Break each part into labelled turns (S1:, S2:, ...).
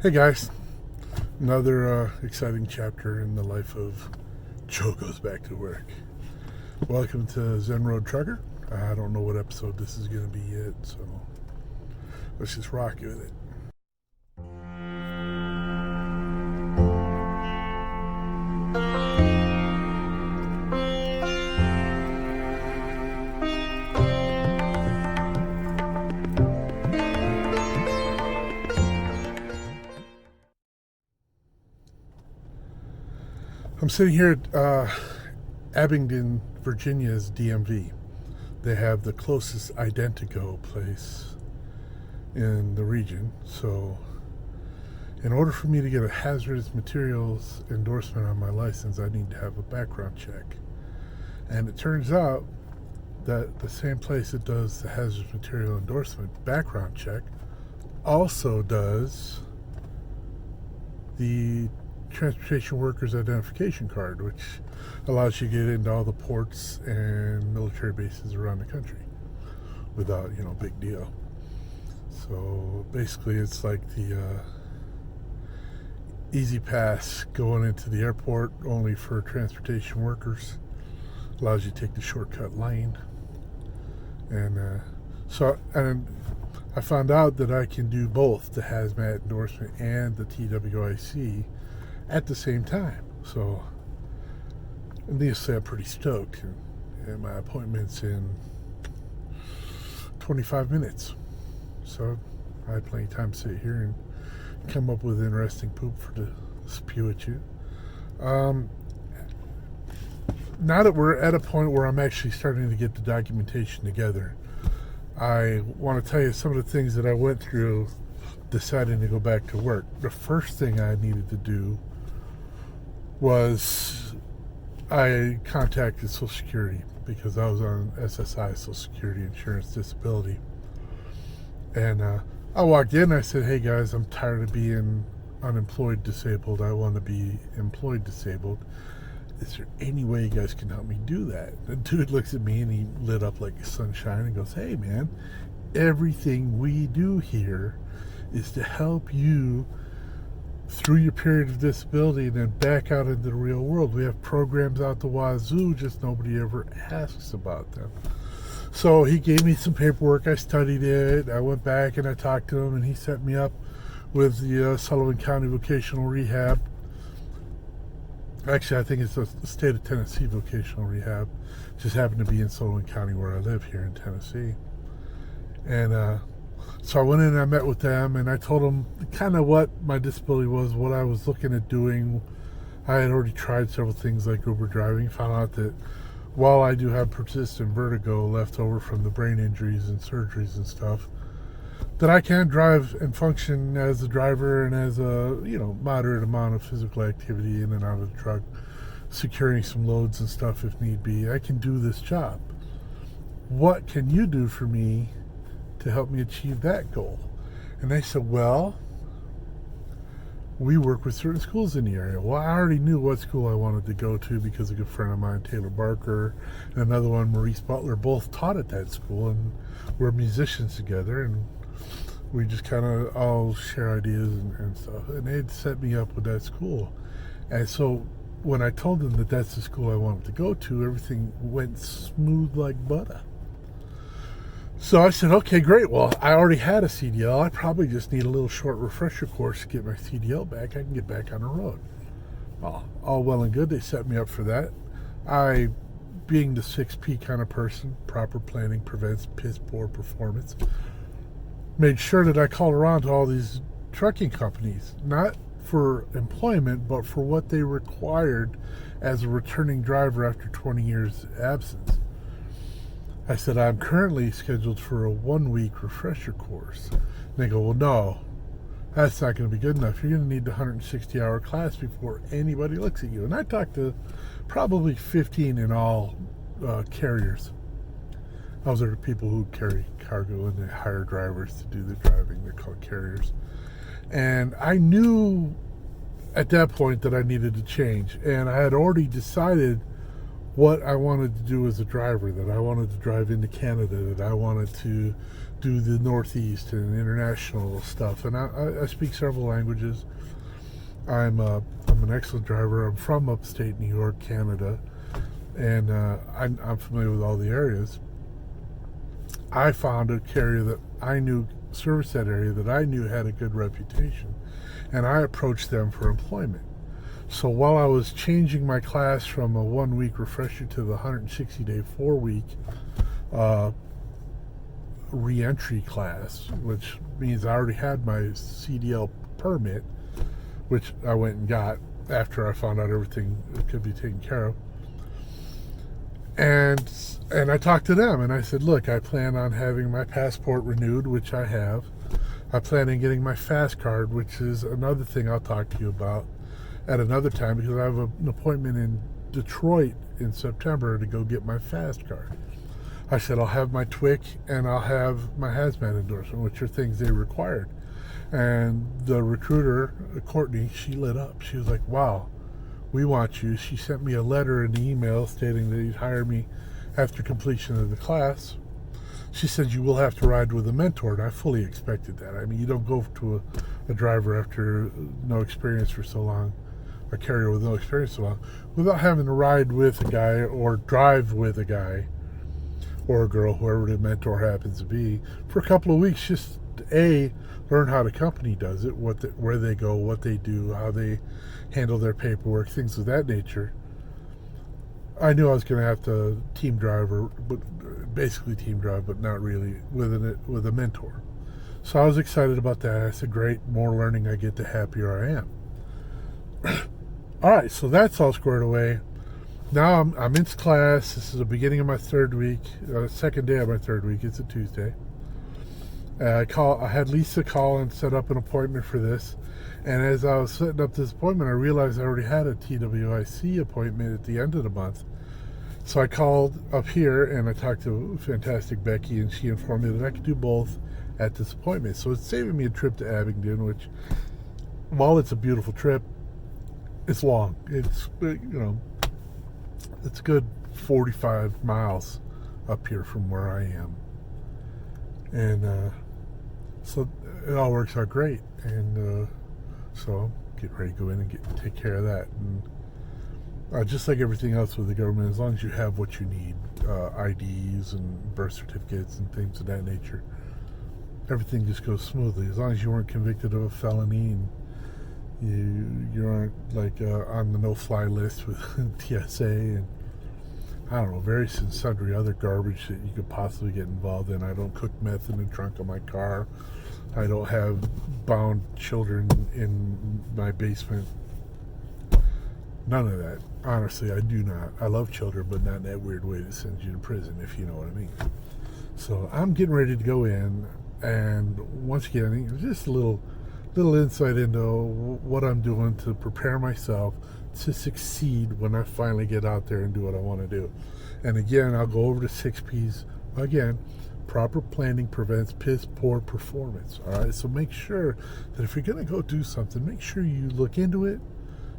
S1: Hey guys, another exciting chapter in the life of Joe Goes Back to Work. Welcome to Zen Road Trucker. I don't know what episode this is going to be yet, so let's just rock with it. I'm sitting here at Abingdon, Virginia's DMV. They have the closest Identico place in the region. So in order for me to get a hazardous materials endorsement on my license, I need to have a background check. And it turns out that the same place that does the hazardous material endorsement background check also does the Transportation Workers Identification Card, which allows you to get into all the ports and military bases around the country without, big deal. So basically it's like the easy pass going into the airport only for transportation workers. Allows you to take the shortcut lane. And I found out that I can do both the hazmat endorsement and the TWIC at the same time. So needless to say, I'm pretty stoked, and my appointment's in 25 minutes, so I had plenty of time to sit here and come up with interesting poop to spew at you. Now that we're at a point where I'm actually starting to get the documentation together, I want to tell you some of the things that I went through deciding to go back to work. The first thing I needed to do was I contacted Social Security because I was on SSI, Social Security Insurance Disability. And I walked in and I said, hey guys, I'm tired of being unemployed disabled. I want to be employed disabled. Is there any way you guys can help me do that? The dude looks at me and he lit up like sunshine and goes, hey man, everything we do here is to help you through your period of disability and then back out into the real world. We have programs out the wazoo, just nobody ever asks about them. So he gave me some paperwork. I studied it. I went back and I talked to him, and he set me up with the Sullivan County Vocational Rehab. Actually, I think it's the state of Tennessee Vocational Rehab. Just happened to be in Sullivan County where I live here in Tennessee. And so I went in and I met with them, and I told them kind of what my disability was, what I was looking at doing. I had already tried several things like Uber driving, found out that while I do have persistent vertigo left over from the brain injuries and surgeries and stuff, that I can drive and function as a driver and as a, moderate amount of physical activity in and out of the truck, securing some loads and stuff if need be. I can do this job. What can you do for me to help me achieve that goal? And they said, well, we work with certain schools in the area. Well, I already knew what school I wanted to go to because a good friend of mine, Taylor Barker, and another one, Maurice Butler, both taught at that school, and we're musicians together, and we just kind of all share ideas and stuff. And they had set me up with that school. And so when I told them that that's the school I wanted to go to, everything went smooth like butter. So I said, okay, great. Well, I already had a CDL. I probably just need a little short refresher course to get my CDL back. I can get back on the road. Well, all well and good. They set me up for that. I, being the 6P kind of person, proper planning prevents piss poor performance, made sure that I called around to all these trucking companies, not for employment, but for what they required as a returning driver after 20 years absence. I said, I'm currently scheduled for a 1-week refresher course. And they go, well, no, that's not going to be good enough. You're going to need the 160-hour class before anybody looks at you. And I talked to probably 15 in all carriers. Those are the people who carry cargo and they hire drivers to do the driving. They're called carriers. And I knew at that point that I needed to change. And I had already decided what I wanted to do as a driver, that I wanted to drive into Canada, that I wanted to do the Northeast and international stuff. And I speak several languages. I'm an excellent driver. I'm from upstate New York, Canada, and I'm familiar with all the areas. I found a carrier that I knew serviced that area, that I knew had a good reputation, and I approached them for employment. So while I was changing my class from a 1-week refresher to the 160-day 4-week Reentry Class, which means I already had my CDL permit, which I went and got after I found out everything could be taken care of. And I talked to them, and I said, look, I plan on having my passport renewed, which I have. I plan on getting my fast card, which is another thing I'll talk to you about at another time, because I have an appointment in Detroit in September to go get my fast card. I said I'll have my TWIC and I'll have my hazmat endorsement, which are things they required. And the recruiter, Courtney, she lit up. She was like, wow, we want you. She sent me a letter and an email stating that you'd hire me after completion of the class. She said you will have to ride with a mentor, and I fully expected that. I mean, you don't go to a driver after no experience for so long, a carrier with no experience so long, without having to ride with a guy or drive with a guy or a girl, whoever the mentor happens to be, for a couple of weeks, just learn how the company does it, where they go, what they do, how they handle their paperwork, things of that nature. I knew I was going to have to team drive, but not really with a mentor. So I was excited about that. I said, great, more learning I get, the happier I am. All right, so that's all squared away. Now I'm in class. This is the beginning of my third week, second day of my third week. It's a Tuesday. I had Lisa call and set up an appointment for this. And as I was setting up this appointment, I realized I already had a TWIC appointment at the end of the month. So I called up here and I talked to fantastic Becky, and she informed me that I could do both at this appointment. So it's saving me a trip to Abingdon, which, while it's a beautiful trip, it's long. It's, it's a good 45 miles up here from where I am. And so it all works out great. And so get ready to go in and take care of that. And just like everything else with the government, as long as you have what you need, IDs and birth certificates and things of that nature, everything just goes smoothly. As long as you weren't convicted of a felony and you aren't like on the no-fly list with TSA and I don't know, various and sundry other garbage that you could possibly get involved in. I don't cook meth in the trunk of my car. I don't have bound children in my basement. None of that. Honestly, I do not. I love children, but not in that weird way that sends you to prison, if you know what I mean. So I'm getting ready to go in, and once again, just a little insight into what I'm doing to prepare myself to succeed when I finally get out there and do what I want to do. And again, I'll go over the 6 P's again. Proper planning prevents piss poor performance. All right, so make sure that if you're going to go do something, make sure you look into it,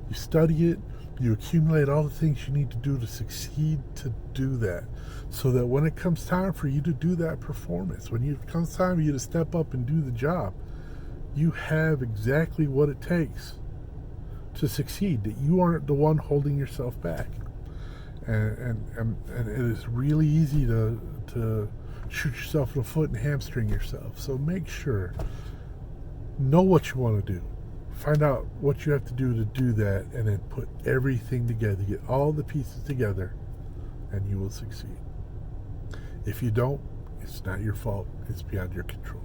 S1: you study it, you accumulate all the things you need to do to succeed to do that, so that when it comes time for you to do that performance, when it comes time for you to step up and do the job, you have exactly what it takes to succeed, that you aren't the one holding yourself back. And it is really easy to shoot yourself in the foot and hamstring yourself. So make sure, know what you want to do, find out what you have to do that, and then put everything together, get all the pieces together, and you will succeed. If you don't, it's not your fault, it's beyond your control.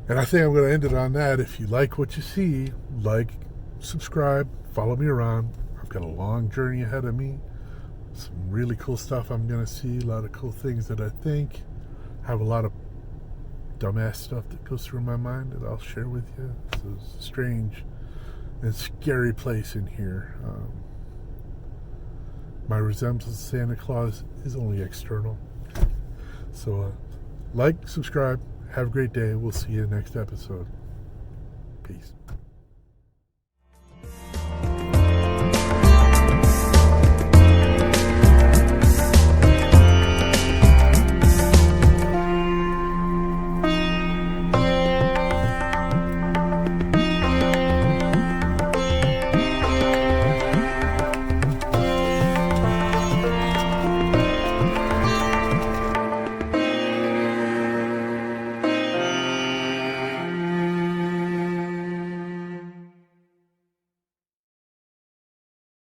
S1: And I think I'm going to end it on that. If you like what you see, like, subscribe, follow me around. I've got a long journey ahead of me. Some really cool stuff I'm going to see. A lot of cool things that I think. I have a lot of dumbass stuff that goes through my mind that I'll share with you. It's a strange and scary place in here. My resemblance to Santa Claus is only external. So like, subscribe. Have a great day. We'll see you in the next episode. Peace.